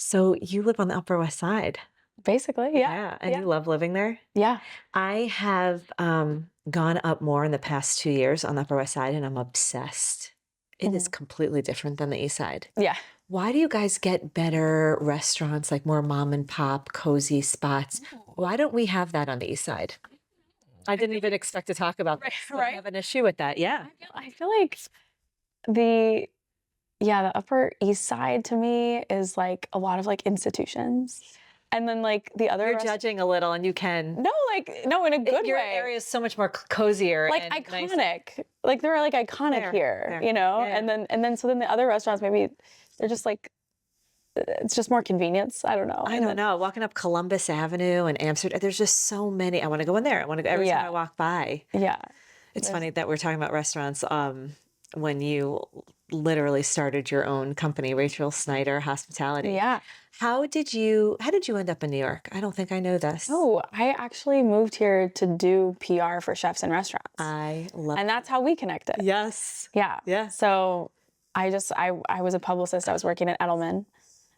So you live on the Upper West Side. Basically, yeah, Yeah, and yeah, you love living there? yeah. I have gone up more in the past 2 years on the Upper West Side and I'm obsessed. It is Mhm. completely different than the East Side. Yeah. Why do you guys get better restaurants, like more mom and pop, cozy spots? Ooh. Why don't we have that on the East Side? I I didn't feel even like expect to talk about right, this, but I right? have an issue with that. Yeah. I feel like the yeah, the Upper East Side to me is, like, a lot of, like, institutions, and then, like, the other You're rest judging a little and you can. no, like no, in a good Your way. area is so much more cozier Like, and nicer. iconic. Like, they're, like, iconic Fair, here, fair. you know? Yeah. So then the other restaurants, maybe they're just, like, it's just more convenience, I don't know, I and don't then know. Walking up Columbus Avenue and Amsterdam, there's just so many. I want to go in there. I want to go every time I yeah, walk by. yeah. It's There's funny that we're talking about restaurants. When you literally started your own company, Rachel Snyder Hospitality. yeah. How did you end up in New York? I don't think I know this. Oh, I actually moved here to do PR for chefs and restaurants. I love And that's how we connected. Yes. Yeah. Yeah. So I was a publicist. I was working at Edelman,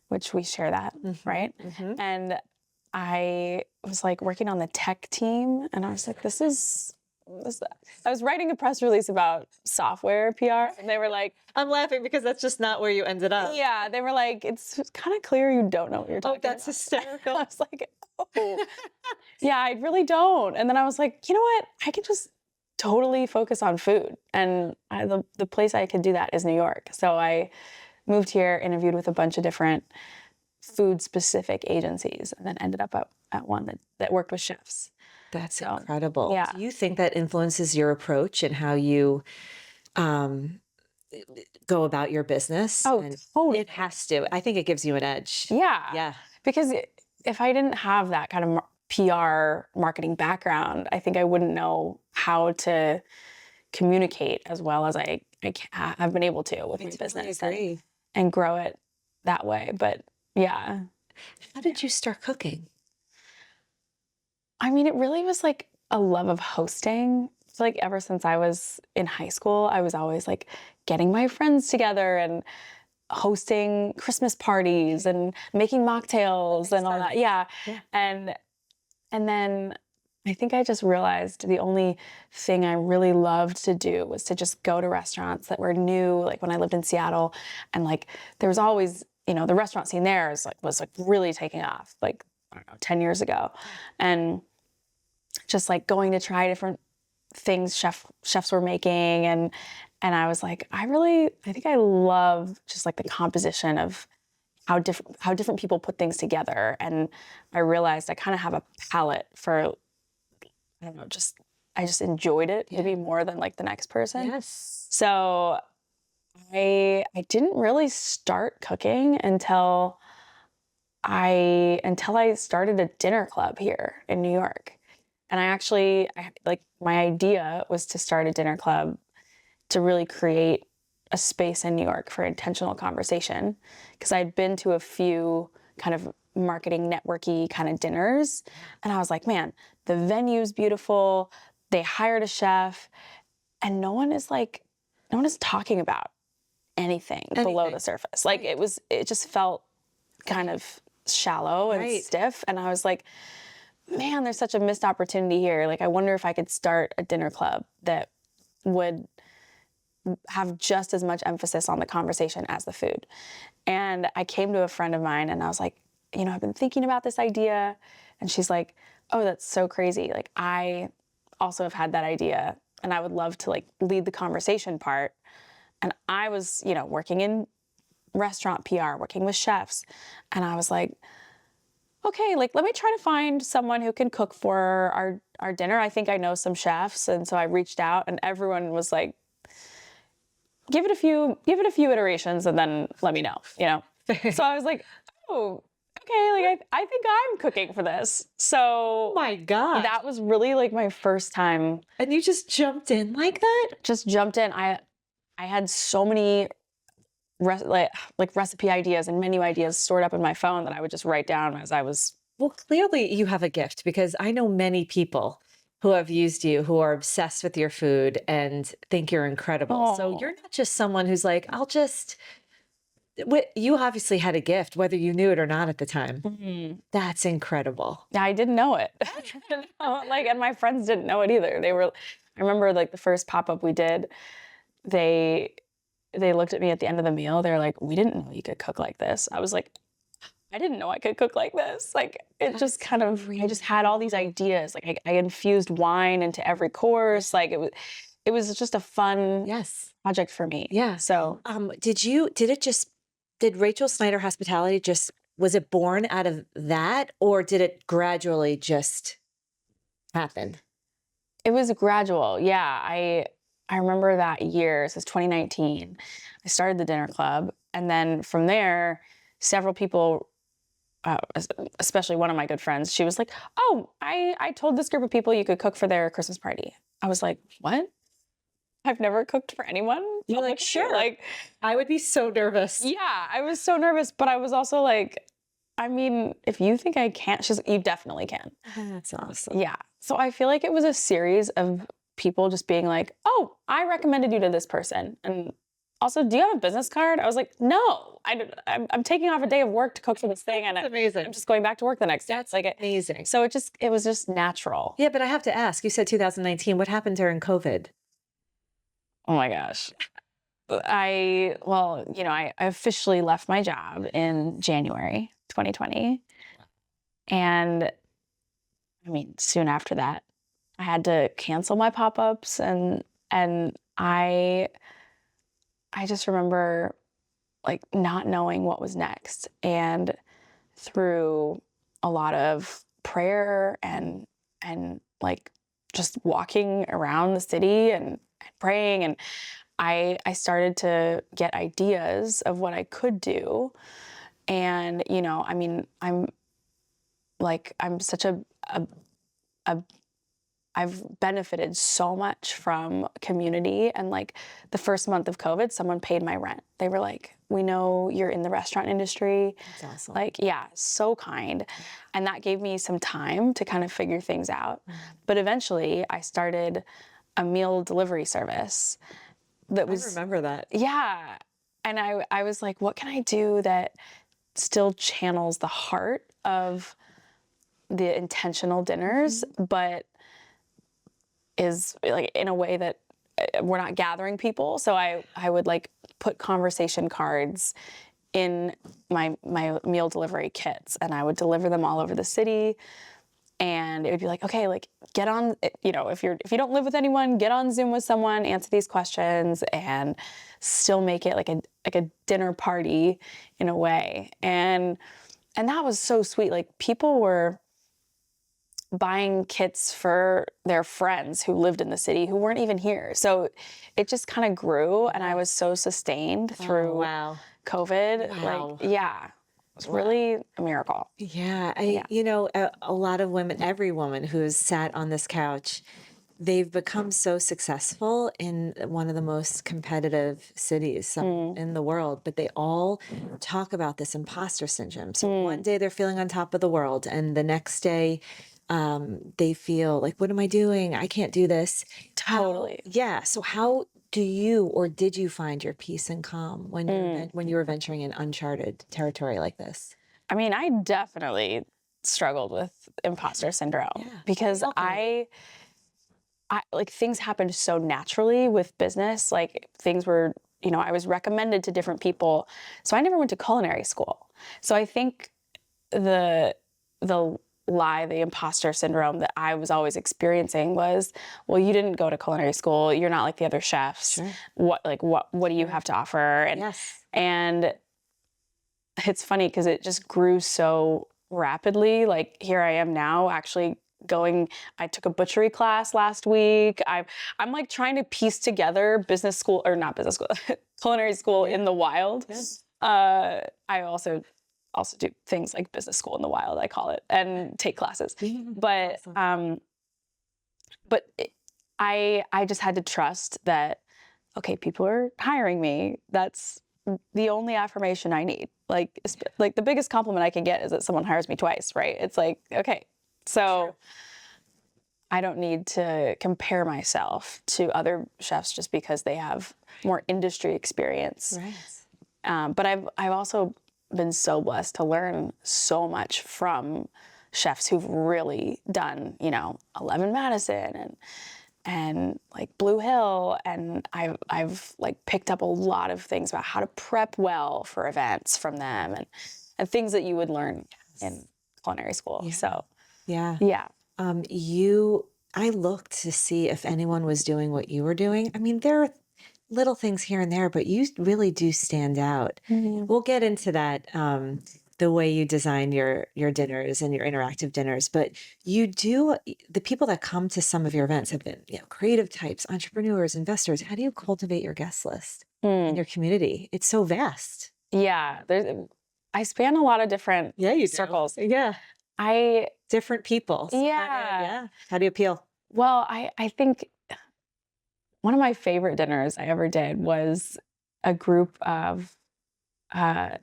which we share that, Hmm. right? Hmm. And I was like working on the tech team and I was like, this I was writing a press release about software PR and they were like, I'm laughing because that's just not where you ended up. yeah, they were like, it's kind of clear you don't know what you're Oh, talking that's about. hysterical. I was like, oh, yeah, I really don't. And then I was like, you know what? I can just totally focus on food. And the place I could do that is New York. So I moved here, interviewed with a bunch of different food specific agencies, and then ended up at one that worked with chefs. That's So incredible. yeah. Do you think that influences your approach and how you um, go about your business? Oh, And totally. it has to. I think it gives you an edge. Yeah. Yeah. Because if I didn't have that kind of PR marketing background, I think I wouldn't know how to communicate as well as I've been able to with I my totally business agree. and grow it that way. But yeah, How did you start cooking? I mean, it really was like a love of hosting. It's like ever since I was in high school, I was always like getting my friends together and hosting Christmas parties and making mocktails Makes and all that. sense. Yeah. Yeah. And and then I think I just realized the only thing I really loved to do was to just go to restaurants that were new, like when I lived in Seattle, and like there was always, the restaurant scene there was like really taking off, like I don't know, 10 years ago. And just like going to try different things chefs were making and I was like, I think I love just like the composition of how different people put things together. And I realized I kind of have a palate for, I don't know, I just enjoyed it maybe Yeah. more than like the next person. Yes. So I didn't really start cooking until I started a dinner club here in New York. And like my idea was to start a dinner club to really create a space in New York for intentional conversation. Because I'd been to a few kind of marketing networky kind of dinners. And I was like, man, the venue's beautiful. They hired a chef and no one is talking about anything below the Anything. surface. Like Right. it just felt kind of shallow and Right. stiff. And I was like, man, there's such a missed opportunity here. Like, I wonder if I could start a dinner club that would have just as much emphasis on the conversation as the food. And I came to a friend of mine and I was like, I've been thinking about this idea. And she's like, oh, that's so crazy. Like, I also have had that idea and I would love to like lead the conversation part. And I was, working in restaurant PR, working with chefs. And I was like, okay, like let me try to find someone who can cook for our dinner. I think I know some chefs, and so I reached out, and everyone was like, give it a few iterations, and then let me know, So I was like, oh, okay, like I think I'm cooking for this. Oh So my God. that was really like my first time. And you just jumped in like that? Just jumped in. I had so many like recipe ideas and menu ideas stored up in my phone that I would just write down as I was. Well, clearly you have a gift because I know many people who have used you who are obsessed with your food and think you're incredible. So Oh, you're not just someone who's like, I'll just You obviously had a gift, whether you knew it or not at the time. Mhm. That's incredible. I didn't know it. Like, and my friends didn't know it either. I remember like the first pop-up we did, they they looked at me at the end of the meal. They're like, "We didn't know you could cook like this." I was like, "I didn't know I could cook like this." Like it That's just kind of I just had all these really ideas. Like I infused wine into every course. Like it was just a fun yes. project for me. Yeah. So Did Rachel Snyder Hospitality was it born out of that, or did it gradually just happen? it was gradual. Yeah, I remember that year. This is 2019. I started the dinner club, and then from there, several people, especially one of my good friends, she was like, "Oh, I told this group of people you could cook for their Christmas party." I was like, "What? I've never cooked for anyone You're like, publicly." sure. Like, I would be so nervous. yeah, I was so nervous, but I was also like, I mean, if you think I can't, she's like, "You definitely can." That's awesome. Yeah. So I feel like it was a series of people just being like, "Oh, I recommended you to this person." And also, "Do you have a business card?" I was like, "No. I'm taking off a day of work to cook for this thing and That's I'm amazing. just going back to work the next day." That's Like amazing. so it was just natural. Yeah, but I have to ask, you said 2019. What happened during COVID? Oh my gosh. I officially left my job in January 2020. And I mean, soon after that, I had to cancel my pop-ups and I just remember like not knowing what was next. And through a lot of prayer and like just walking around the city and praying and I started to get ideas of what I could do. And, I mean, I'm such a I've benefited so much from community. And like the first month of COVID, someone paid my rent. They were like, "We know you're in the restaurant industry." That's awesome. Like, yeah, so kind. And that gave me some time to kind of figure things out. But eventually I started a meal delivery service that I was, remember that. yeah. And I was like, what can I do that still channels the heart of the intentional dinners, but is like in a way that we're not gathering people. So I would like put conversation cards in my meal delivery kits and I would deliver them all over the city. And it would be like, okay, like get on, if you don't live with anyone, get on Zoom with someone, answer these questions and still make it like a dinner party in a way. And that was so sweet. Like people were buying kits for their friends who lived in the city who weren't even here. So it just kind of grew and I was so sustained Oh, through wow. COVID. Wow. Like, yeah, it was really a miracle. Yeah, Yeah. a lot of women, every woman who's sat on this couch, they've become so successful in one of the most competitive cities in the world, but they all talk about this imposter syndrome. So one day they're feeling on top of the world, and the next day, they feel like, "What am I doing? I can't do this." Totally. Yeah. So how do you or did you find your peace and calm when you were venturing in uncharted territory like this? I mean, I definitely struggled with imposter syndrome Yeah, because we all do. I like things happened so naturally with business. Like things were, I was recommended to different people. So I never went to culinary school. So I think the lie, the imposter syndrome that I was always experiencing was, well, you didn't go to culinary school. You're not like the other chefs. Sure. What do you have to offer? Yes. And it's funny because it just grew so rapidly. Like here I am now actually I took a butchery class last week. I'm like trying to piece together business school or not business school, culinary school in the wild. Yes. I also do things like business school in the wild, I call it, and take classes. But Awesome. I just had to trust that, okay, people are hiring me. That's the only affirmation I need. Like the biggest compliment I can get is that someone hires me twice, right? It's like, okay, so True. I don't need to compare myself to other chefs just because they have more industry experience. Right. But I've also been so blessed to learn so much from chefs who've really done, 11 Madison and like Blue Hill, and I've like picked up a lot of things about how to prep well for events from them, and things that you would learn in culinary school. Yeah. So Yeah. yeah. I looked to see if anyone was doing what you were doing. I mean, there are little things here and there, but you really do stand out. We'll get into that, the way you design your dinners and your interactive dinners, but you do, the people that come to some of your events have been, creative types, entrepreneurs, investors. How do you cultivate your guest list in your community? It's so vast. Yeah, I span a lot of different Yeah, you do. circles. Yeah. I Different people. So Yeah. How do you appeal? Well, I think one of my favorite dinners I ever did was a group of uh,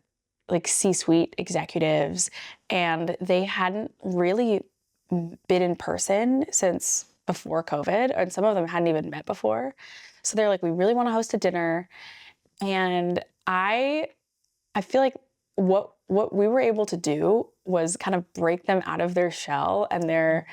like C-suite executives, and they hadn't really been in person since before COVID, and some of them hadn't even met before. So they're like, we really want to host a dinner, and I feel like what we were able to do was kind of break them out of their shell and their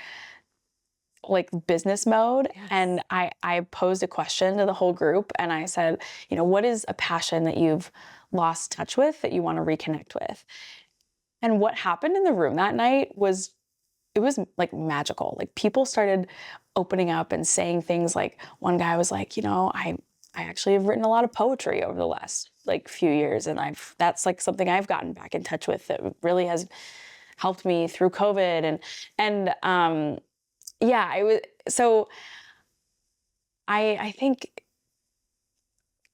like business mode. Yes. And I posed a question to the whole group, and I said, what is a passion that you've lost touch with that you want to reconnect with? And what happened in the room that night was, it was like magical. Like people started opening up and saying things like, one guy was like, I actually have written a lot of poetry over the last like few years, and that's like something I've gotten back in touch with that really has helped me through COVID. And yeah, I was so I think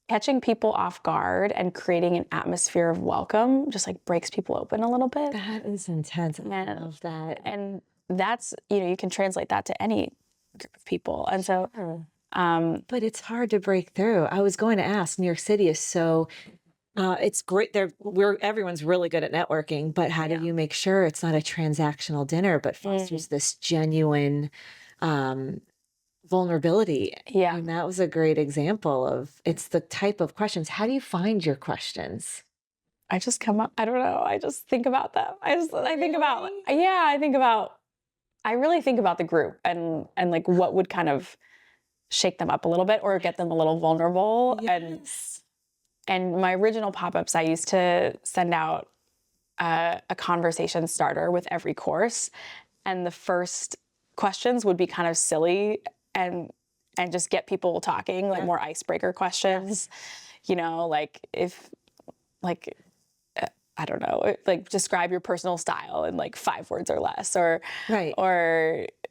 catching people off guard and creating an atmosphere of welcome just like breaks people open a little bit. That is intense. I love that. And that's, you can translate that to any group of people. And so Sure. But it's hard to break through. I was going to ask, New York City is so, it's great there. Everyone's really good at networking, but how do you make sure it's not a transactional dinner, but fosters this genuine, vulnerability? Yeah. And that was a great example of, it's the type of questions. How do you find your questions? I just come up, I don't know. I just think about them. I think about, yeah, I really think about the group and like what would kind of shake them up a little bit or get them a little vulnerable. Yes. And my original pop-ups, I used to send out a conversation starter with every course. And the first questions would be kind of silly and just get people talking, like more icebreaker questions, like if, like, I don't know, like describe your personal style in like 5 words or less, or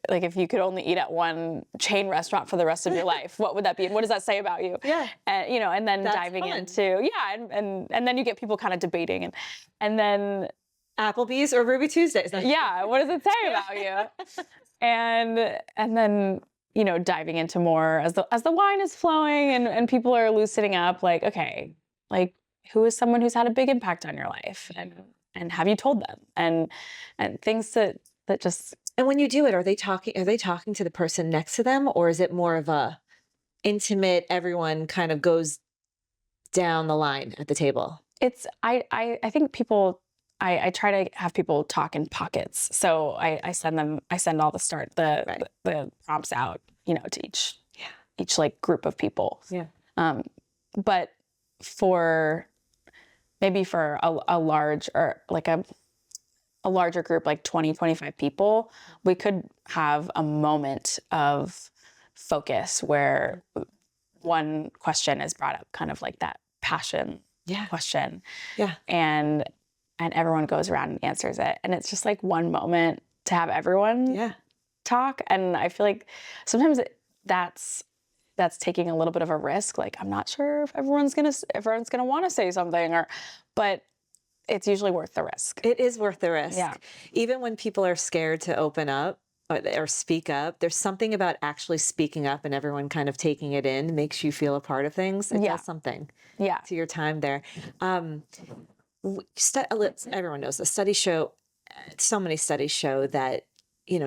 like if you could only eat at one chain restaurant for the rest of your life, what would that be? And what does that say about you? Yeah. And, and then That's diving fun. into, and then you get people kind of debating and then Applebee's or Ruby Tuesdays. yeah, what does it say about you? And then, diving into more as the wine is flowing and people are loosening up, like, okay, like who is someone who's had a big impact on your life, and have you told them, and things that just. And when you do it, are they talking to the person next to them, or is it more of a intimate, everyone kind of goes down the line at the table? It's I think people. I try to have people talk in pockets. So I send all the prompts out, to each like group of people. Yeah. But for a large or like a larger group, like 20, 25 people, we could have a moment of focus where one question is brought up, kind of like that passion question. Yeah. And everyone goes around and answers it. And it's just like one moment to have everyone talk. And I feel like sometimes that's taking a little bit of a risk. Like, I'm not sure if everyone's gonna want to say something, but it's usually worth the risk. It is worth the risk. Yeah. Even when people are scared to open up or speak up, there's something about actually speaking up and everyone kind of taking it in makes you feel a part of things. It does something to your time there. Everyone knows this. So many studies show that,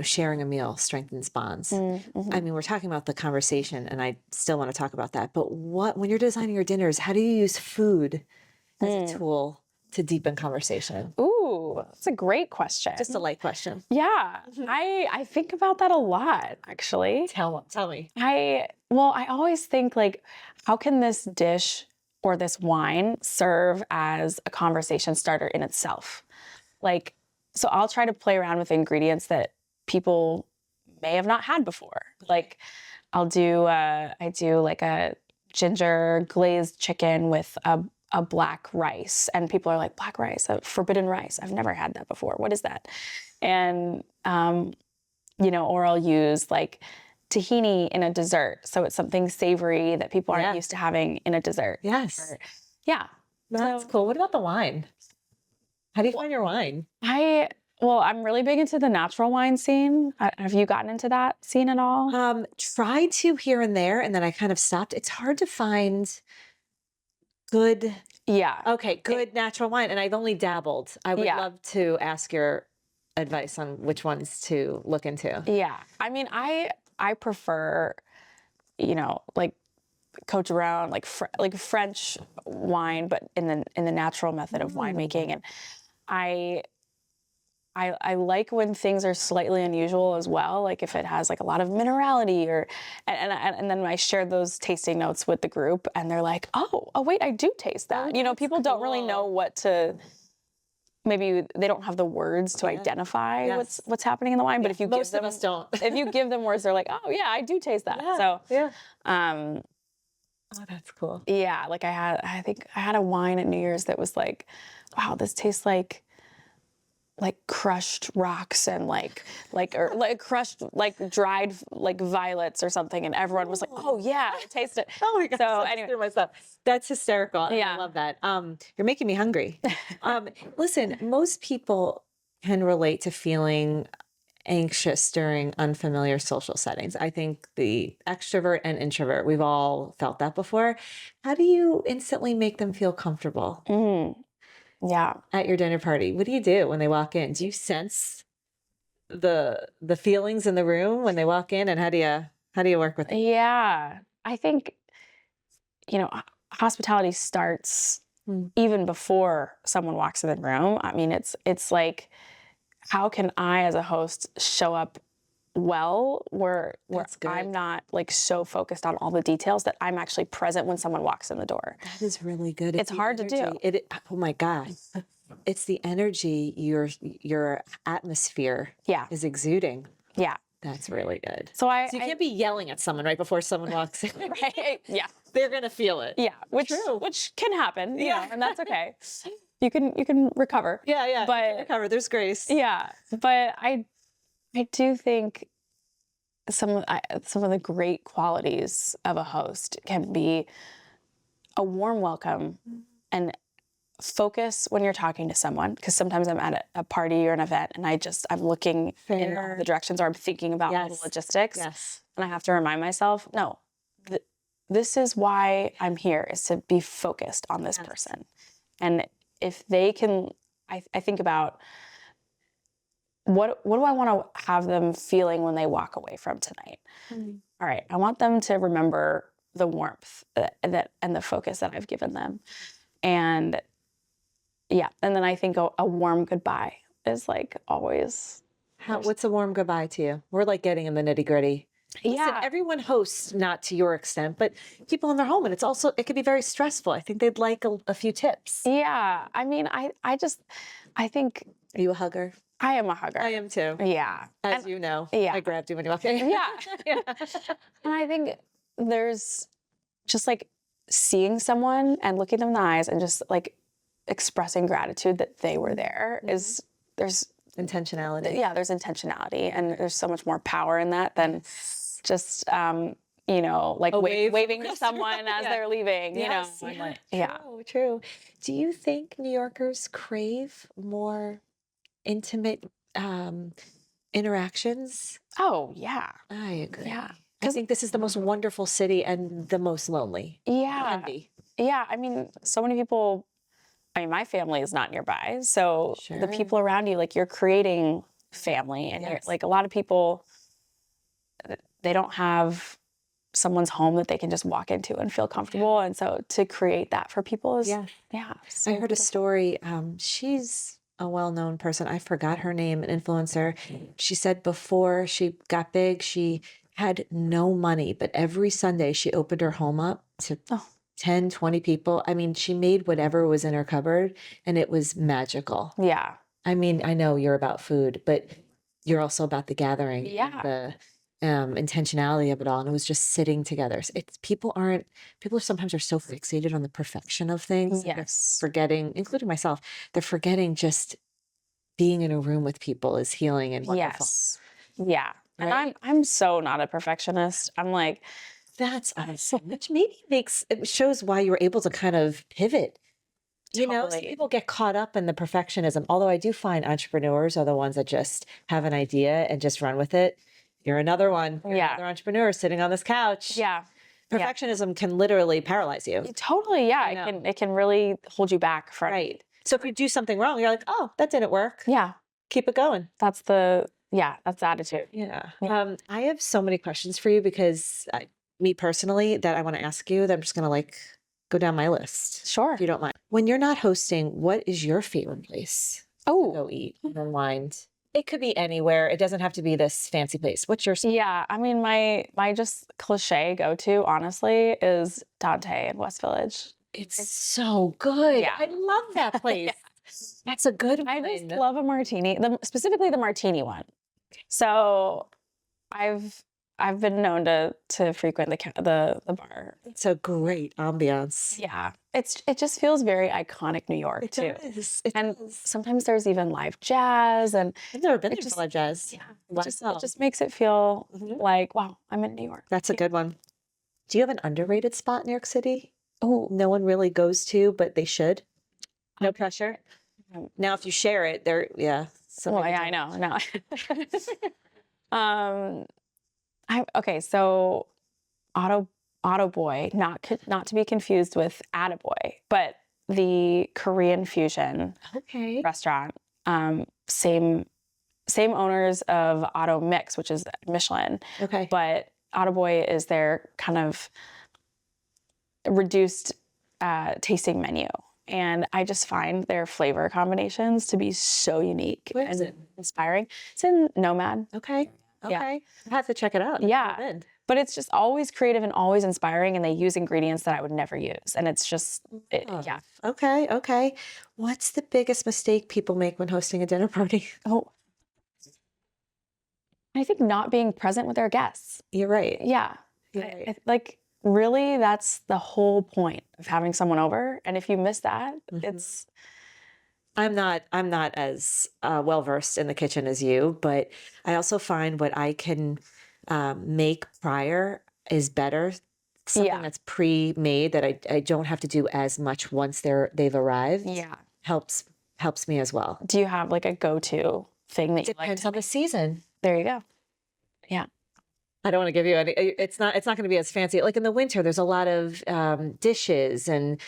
sharing a meal strengthens bonds. I mean, we're talking about the conversation and I still want to talk about that, but when you're designing your dinners, how do you use food as a tool to deepen conversation? Ooh, that's a great question. Just a light question. Yeah, I think about that a lot, actually. Tell me. I always think like, how can this dish or this wine serve as a conversation starter in itself? Like, so I'll try to play around with ingredients that people may have not had before. Like, I do like a ginger glazed chicken with a black rice, and people are like, black rice, a forbidden rice. I've never had that before. What is that? And or I'll use like tahini in a dessert. So it's something savory that people aren't used to having in a dessert. Yes. Yeah. That's cool. What about the wine? How do you find your wine? I'm really big into the natural wine scene. Have you gotten into that scene at all? Tried to here and there, and then I kind of stopped. It's hard to find good, Yeah. good natural wine, and I've only dabbled. I would Yeah. love to ask your advice on which ones to look into. Yeah. I mean, I prefer, like coach around like French wine, but in the natural method of winemaking. And I like when things are slightly unusual as well. Like if it has like a lot of minerality and then I share those tasting notes with the group and they're like, oh wait, I do taste that. People don't really know what to, maybe they don't have the words to identify what's happening in the wine. But if you Most of us don't. if you give them words, they're like, oh yeah, I do taste that. Oh, that's cool. Yeah, like I think I had a wine at New Year's that was like, wow, this tastes like crushed rocks and like crushed like dried like violets or something, and everyone was like, oh yeah, I taste it. Oh my gosh. So Anyway, anyway, myself. That's hysterical. Yeah. I love that. You're making me hungry. Listen, most people can relate to feeling anxious during unfamiliar social settings. I think the extrovert and introvert, we've all felt that before. How do you instantly make them feel comfortable yeah, at your dinner party? What do you do when they walk in? Do you sense the feelings in the room when they walk in, and how do you work with them? yeah. I think hospitality starts even before someone walks in the room. I mean, it's like, how can I as a host show up well where I'm not like so focused on all the details that I'm actually present when someone walks in the door. That is really good. It's hard to do. Oh my gosh. It's the energy your atmosphere is exuding. Yeah. That's really good. So you can't be yelling at someone right before someone walks in. Right? Yeah. They're going to feel it. Yeah, which can happen, and that's okay. You can recover. Yeah, but recover. There's grace. Yeah, but I do think some of the great qualities of a host can be a warm welcome and focus when you're talking to someone, because sometimes I'm at a party or an event and I'm looking in all the directions, or I'm thinking about all the logistics. Yes. And I have to remind myself, no, this is why I'm here, is to be focused on this person. And if they can, I think about what do I want to have them feeling when they walk away from tonight? All right, I want them to remember the warmth that and the focus that I've given them. And and then I think a warm goodbye is like always. What's a warm goodbye to you? We're like getting in the nitty gritty. Listen, everyone hosts, not to your extent, but people in their home, and it could be very stressful. I think they'd like a few tips. Yeah, I mean, I think. Are you a hugger? I am a hugger. I am too. Yeah. As you know. Yeah. I grabbed you when you walked in. Yeah. And I think there's just like seeing someone and looking them in the eyes and just like expressing gratitude that they were there there's intentionality. Yeah, there's intentionality, and there's so much more power in that than just like waving to someone as they're leaving. True. Do you think New Yorkers crave more intimate interactions? Oh yeah, I agree. Yeah, I think this is the most wonderful city and the most lonely. Yeah. Can be. Yeah, I mean, so many people. I mean, my family is not nearby, so the people around you, like, you're creating family, and you're like, a lot of people, they don't have someone's home that they can just walk into and feel comfortable. And so to create that for people is, Yeah. yeah. I So heard a beautiful. story. She's a well-known person. I forgot her name, an influencer. She said before she got big, she had no money, but every Sunday she opened her home up to Oh, 10, 20 people. I mean, she made whatever was in her cupboard and it was magical. yeah. I mean, I know you're about food, but you're also about the gathering and Yeah. the intentionality of it all. And it was just sitting together. It's people sometimes are so fixated on the perfection of things that they're Yes. forgetting, including myself, they're forgetting just being in a room with people is healing and wonderful, Yes. Yeah. And right? I'm so not a perfectionist. I'm like, That's awesome. Which maybe it shows why you were able to kind of pivot. You know, some totally. people get caught up in the perfectionism, although I do find entrepreneurs are the ones that just have an idea and just run with it. You're another one. You're Yeah. another entrepreneur sitting on this couch. Yeah. Yeah. Perfectionism can literally paralyze you. Totally. Yeah. I know. It can really hold you back from, Right. So if you do something wrong, you're like, oh, that didn't work. yeah. Keep it going. That's the attitude. Yeah. Yeah. I have so many questions for you because me personally, that I want to ask you that I'm just going to like go down my list, Sure. if you don't mind. When you're not hosting, what is your favorite place to Oh, go eat and unwind? It could be anywhere. It doesn't have to be this fancy place. What's your yeah. I mean, my just cliche go to, honestly, is Dante in West Village. It's so good. Yeah. I love that place. That's a good I just one. love a martini, specifically the martini one. So I've been known to frequent the bar. It's a great ambiance. Yeah, it just feels very iconic New York It too. does. It And does. sometimes there's even live jazz, and I've never been it there just for live jazz. yeah, Wow. it just makes it feel Mhm. like, wow, I'm in New York. That's a good one. Do you have an underrated spot in New York City? Oh, No one really goes to, but they should. No pressure. Now, if you share it, yeah. So well, many yeah, I don't. know. No. Okay, so Auto Boy, not to be confused with Attaboy, but the Korean fusion Okay. restaurant. Same owners of Auto Mix, which is Michelin, Okay. but Auto Boy is their kind of reduced tasting menu. And I just find their flavor combinations to be so unique Where is and it? inspiring. It's in Nomad. Okay. Yeah. Okay. I have to check it out. I've Yeah. never been. But it's just always creative and always inspiring, and they use ingredients that I would never use. And it's just, yeah. Okay. Okay. What's the biggest mistake people make when hosting a dinner party? Oh, I think not being present with their guests. You're right. Yeah. You're right. Like, really, that's the whole point of having someone over. And if you miss that, Mhm. it's, I'm not as well versed in the kitchen as you, but I also find what I can make prior is better. Something yeah. that's pre-made that I don't have to do as much once they've arrived Yeah. helps me as well. Do you have like a go-to thing that you like? Depends on the season. There you go. Yeah. I don't want to give you any. It's not going to be as fancy. Like in the winter, there's a lot of dishes and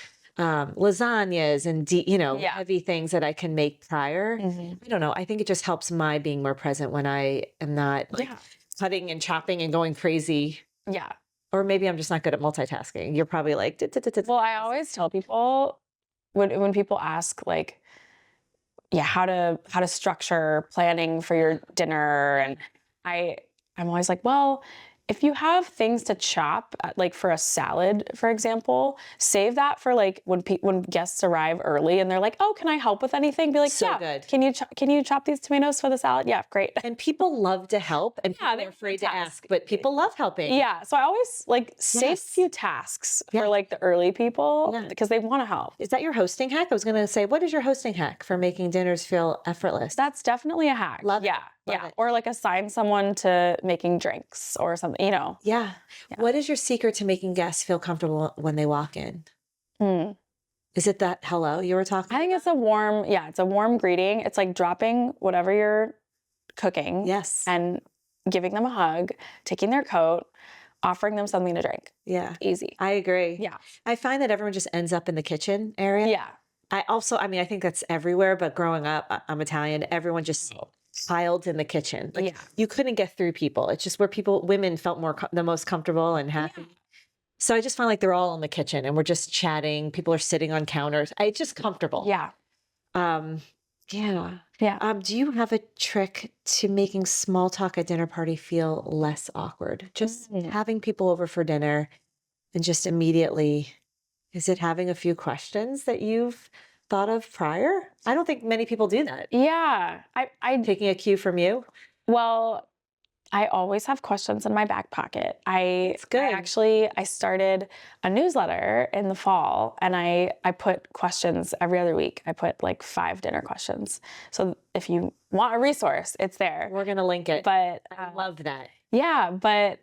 lasagnas and Yeah. heavy things that I can make prior. Mhm. I don't know. I think it just helps my being more present when I am not like Yeah. cutting and chopping and going crazy. Yeah. Or maybe I'm just not good at multitasking. You're probably like, Well, I always tell people when people ask like, yeah, how to structure planning for your dinner, and I'm always like, well, if you have things to chop, like for a salad, for example, save that for like when guests arrive early and they're like, "Oh, can I help with anything?" Be like, So "Yeah, good. can you chop these tomatoes for the salad?" Yeah, great. And people love to help, and Yeah, people they are afraid to task. ask, but people love helping. Yeah, so I always like save a Yes. few tasks Yeah. for like the early people Yeah. because they want to help. Is that your hosting hack? I was going to say, what is your hosting hack for making dinners feel effortless? That's definitely a hack. Love it. Yeah, Love yeah. it. Or like assign someone to making drinks or something, Yeah. What is your secret to making guests feel comfortable when they walk in? Mm. Is it that hello you were talking I think it's it's a warm greeting. It's like dropping whatever you're cooking Yes. and giving them a hug, taking their coat, offering them something to drink. Yeah. Easy. I agree. Yeah. I find that everyone just ends up in the kitchen area. Yeah. I think that's everywhere, but growing up, I'm Italian, everyone just piled in the kitchen. Like Yeah. you couldn't get through people. It's just where women felt the most comfortable and happy. So I just find like they're all in the kitchen and we're just chatting. People are sitting on counters. It's just comfortable. Yeah. Um, yeah. Yeah. Do you have a trick to making small talk at dinner party feel less awkward? Just having people over for dinner and just immediately, is it having a few questions that you've thought of prior? I don't think many people do that. Yeah. Taking a cue from you. Well, I always have questions in my back pocket. It's good. I started a newsletter in the fall and I put questions every other week. I put like 5 dinner questions. So if you want a resource, it's there. We're going to link it. But I love that. Yeah, but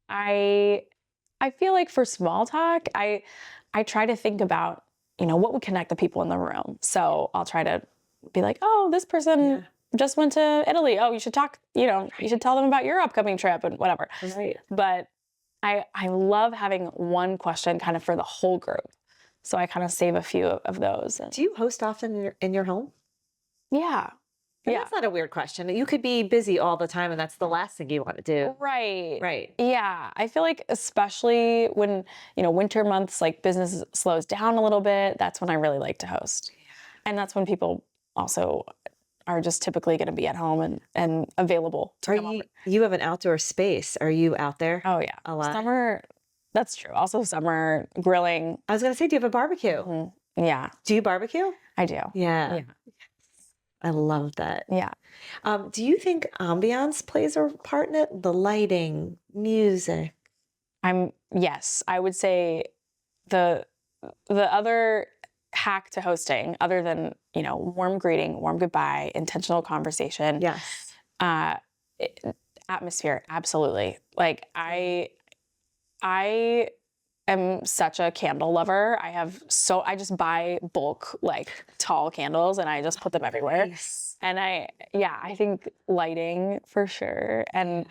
I feel like for small talk, I try to think about, what would connect the people in the room. So I'll try to be like, oh, this person just went to Italy. Oh, you should talk, you should tell them about your upcoming trip and whatever. Right. But I love having one question kind of for the whole group. So I kind of save a few of those. Do you host often in your home? Yeah. And that's not a weird question. You could be busy all the time and that's the last thing you want to do. Right. Right. Yeah. I feel like especially when, winter months, like business slows down a little bit, that's when I really like to host. Yeah. And that's when people also are just typically going to be at home and available to come over. You have an outdoor space. Are you out there? Oh yeah. A lot? Summer, that's true. Also summer, grilling. I was going to say, do you have a barbecue? Mm-hmm. Yeah. Do you barbecue? I do. Yeah. I love that. Yeah. Do you think ambiance plays a part in it? The lighting, music? Yes, I would say the other hack to hosting, other than, warm greeting, warm goodbye, intentional conversation. Yes. Atmosphere, absolutely. Like I am such a candle lover. I just buy bulk, like tall candles and I just put them everywhere. Nice. And I think lighting for sure. And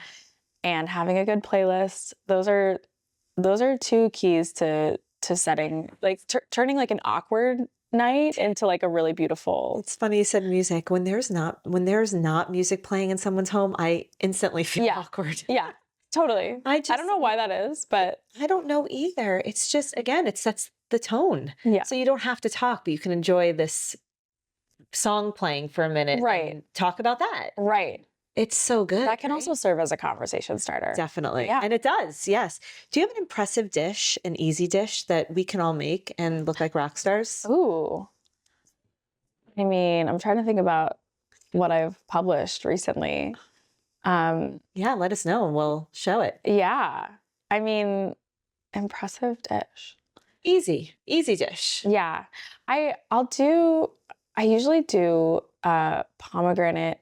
having a good playlist. Those are 2 keys to setting, like turning like an awkward night into like a really beautiful. It's funny you said music. When there's not music playing in someone's home, I instantly feel awkward. Yeah. Totally. I don't know why that is, but I don't know either. It's just, again, it sets the tone. Yeah. So you don't have to talk, but you can enjoy this song playing for a minute. Right. And talk about that. Right. It's so good. That can also serve as a conversation starter. Definitely. Yeah. And it does. Yes. Do you have an impressive dish, an easy dish that we can all make and look like rock stars? Ooh. I mean, I'm trying to think about what I've published recently. Yeah, let us know and we'll show it. Yeah. I mean, impressive dish. Easy dish. Yeah. I usually do pomegranate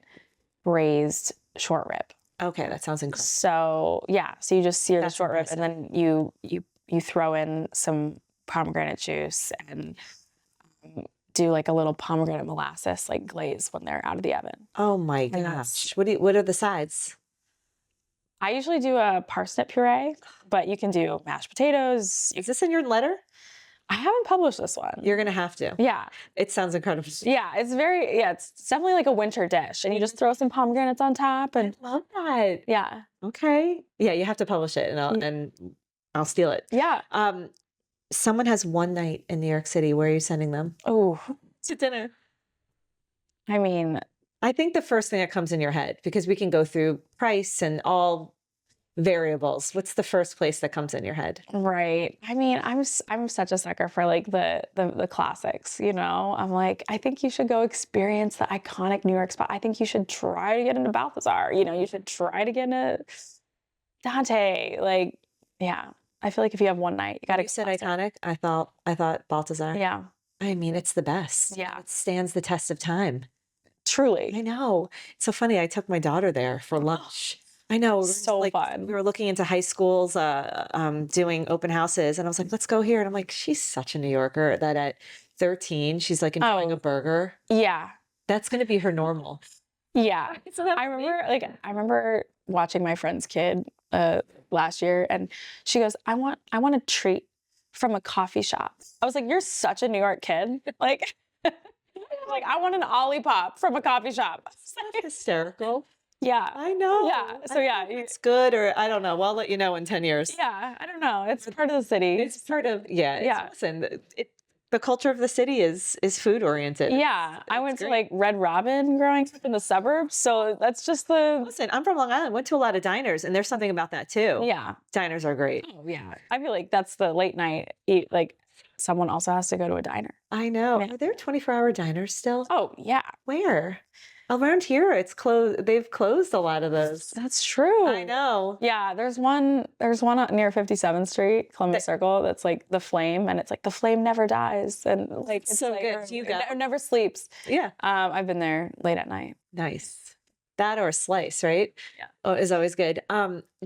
braised short rib. Okay, that sounds incredible. So yeah, so you just sear That's the short rib impressive. and then you throw in some pomegranate juice and do like a little pomegranate molasses like glaze when they're out of the oven. Oh my gosh. What are the sides? I usually do a parsnip puree, but you can do mashed potatoes. Is this in your letter? I haven't published this one. You're going to have to. Yeah. It sounds incredible. Yeah, it's definitely like a winter dish. And you just throw some pomegranates on top and I love that. yeah. Okay. Yeah, you have to publish it and I'll steal it. Yeah. Someone has one night in New York City. Where are you sending them? Oh, To dinner. I mean, I think the first thing that comes in your head, because we can go through price and all variables. What's the first place that comes in your head? right. I mean, I'm such a sucker for like the classics, I'm like, I think you should go experience the iconic New York spot. I think you should try to get into Balthazar. You should try to get into Dante. Like, yeah. I feel like if you have one night, you got to. You said iconic. I thought Balthazar. Yeah. I mean, it's the best. Yeah. It stands the test of time. Truly. I know. It's so funny. I took my daughter there for lunch. I know. So fun. We were looking into high schools, doing open houses, and I was like, let's go here. And I'm like, she's such a New Yorker that at 13, she's like enjoying a burger. Yeah. That's going to be her normal. Yeah. I remember watching my friend's kid last year and she goes, I want a treat from a coffee shop. I was like, you're such a New York kid. Like Like, I want an Olipop from a coffee shop. Hysterical. Yeah. I know. Yeah. I So don't yeah, know if it's good or I don't know. Well, I'll let you know in 10 years. yeah. I don't know. It's part of the city. It's part of yeah. Yeah. Listen, the culture of the city is food oriented. Yeah. I went to great. like Red Robin growing up in the suburbs. So that's just the Listen, I'm from Long Island. Went to a lot of diners, and there's something about that too. yeah. Diners are great. Oh yeah. I feel like that's the late night eat. Like someone also has to go to a diner. I know. Yeah. Are there 24-hour diners still? Oh yeah. Where? Around here, it's closed. They've closed a lot of those. That's true. I know. Yeah, there's one out near 57th Street, Columbus Circle, that's like the Flame, and it's like the flame never dies, and like it's So like, good. Do you go? It never sleeps. Yeah. I've been there late at night. Nice. That or a slice, right? Yeah. Oh, is always good.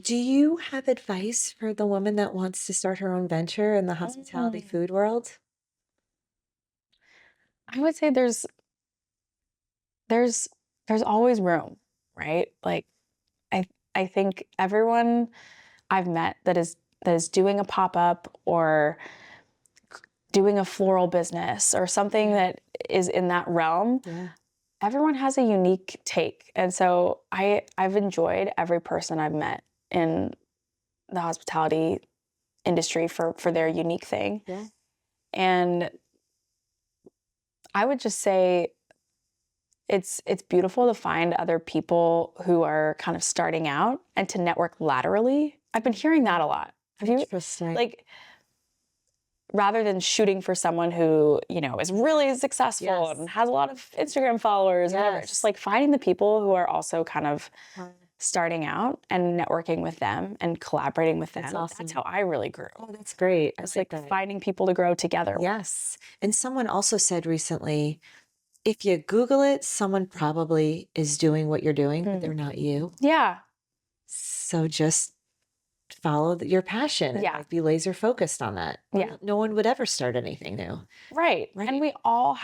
Do you have advice for the woman that wants to start her own venture in the hospitality food world? I would say there's always room, right? Like I think everyone I've met that is doing a pop-up or doing a floral business or something that is in that realm, Yeah. everyone has a unique take. And so I've enjoyed every person I've met in the hospitality industry for their unique thing. Yeah. And I would just say it's beautiful to find other people who are kind of starting out and to network laterally. I've been hearing that a lot. Have you Interesting. like rather than shooting for someone who, you know, is really successful Yes. and has a lot of Instagram followers or whatever, Yes. just like finding the people who are also kind of Wow. starting out and networking with them and collaborating with them. That's awesome. That's how I really grew. Oh, that's great. I It's like like that. finding people to grow together. Yes. And someone also said recently, if you Google it, someone probably is doing what you're doing, but they're not you. Yeah. So just follow your passion and Yeah. like be laser focused on that. Yeah. No one would ever start anything new. Right. And we all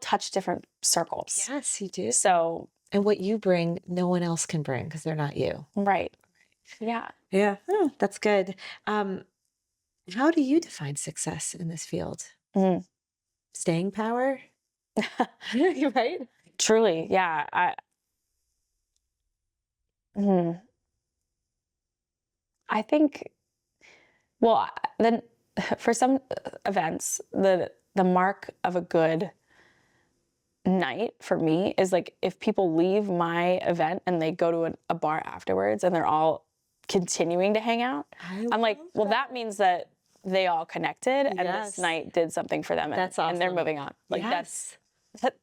touch different circles. Yes, you do. So, And what you bring, no one else can bring because they're not you. right. Yeah. Yeah. Oh, that's good. How do you define success in this field? Mm. Staying power? You're right. Truly. Yeah. I think, well, then for some events, the mark of a good night for me is like if people leave my event and they go to a bar afterwards and they're all continuing to hang out. I'm like, well, that means that they all connected and this night did something for them. That's and they're awesome. moving on. Like Yes.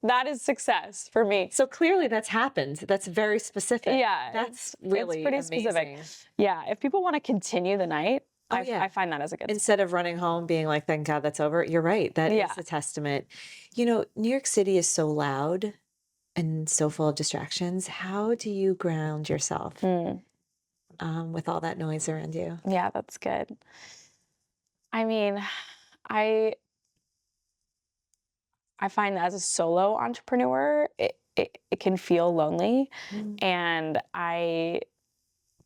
that is success for me. So clearly that's happened. That's very specific. Yeah, That's it's really pretty amazing. specific. Yeah, if people want to continue the night, yeah. I find that as a good sign. Instead of running home being like, thank God that's over. You're right. That is a testament. You know, New York City is so loud and so full of distractions. How do you ground yourself with all that noise around you? Yeah, that's good. I mean, I find that as a solo entrepreneur, it can feel lonely. And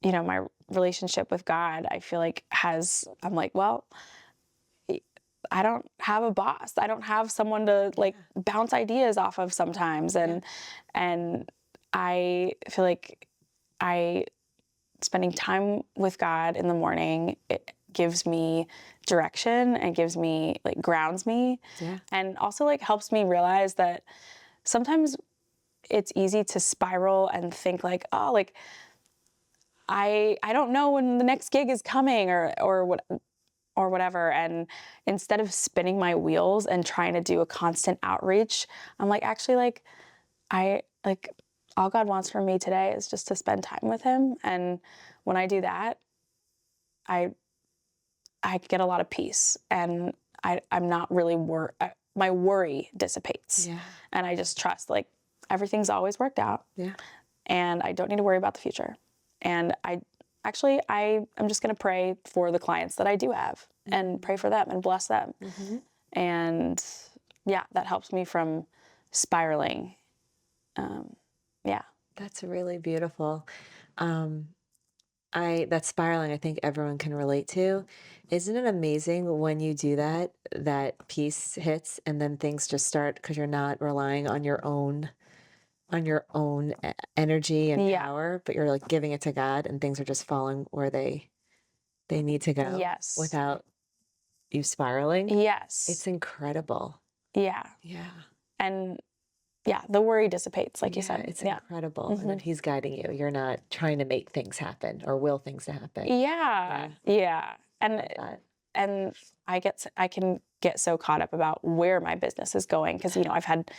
you know, my relationship with God, I feel like I'm like, well, I don't have a boss. I don't have someone to like bounce ideas off of sometimes. And I feel like spending time with God in the morning, it gives me direction and gives me like grounds me. Yeah. And also like helps me realize that sometimes it's easy to spiral and think like, oh, like I don't know when the next gig is coming or whatever. And instead of spinning my wheels and trying to do a constant outreach, I'm like, actually, like, all God wants from me today is just to spend time with him. And when I do that, I get a lot of peace and I'm not really my worry dissipates. Yeah. And I just trust like everything's always worked out. Yeah. And I don't need to worry about the future. And I'm just going to pray for the clients that I do have and pray for them and bless them. And yeah, that helps me from spiraling. Yeah. That's really beautiful. That spiraling, I think everyone can relate to. Isn't it amazing when you do that, that peace hits and then things just start because you're not relying on your own energy and Yeah. power, but you're like giving it to God and things are just falling where they need to go Yes. without you spiraling. It's Yes. incredible. Yeah. Yeah. And yeah, the worry dissipates, like you Yeah, said. it's Yeah. incredible. And Hmm. then he's guiding you. You're not trying to make things happen or will things to happen. Yeah. Yeah. Yeah. Love that. And I can get so caught up about where my business is going because I've had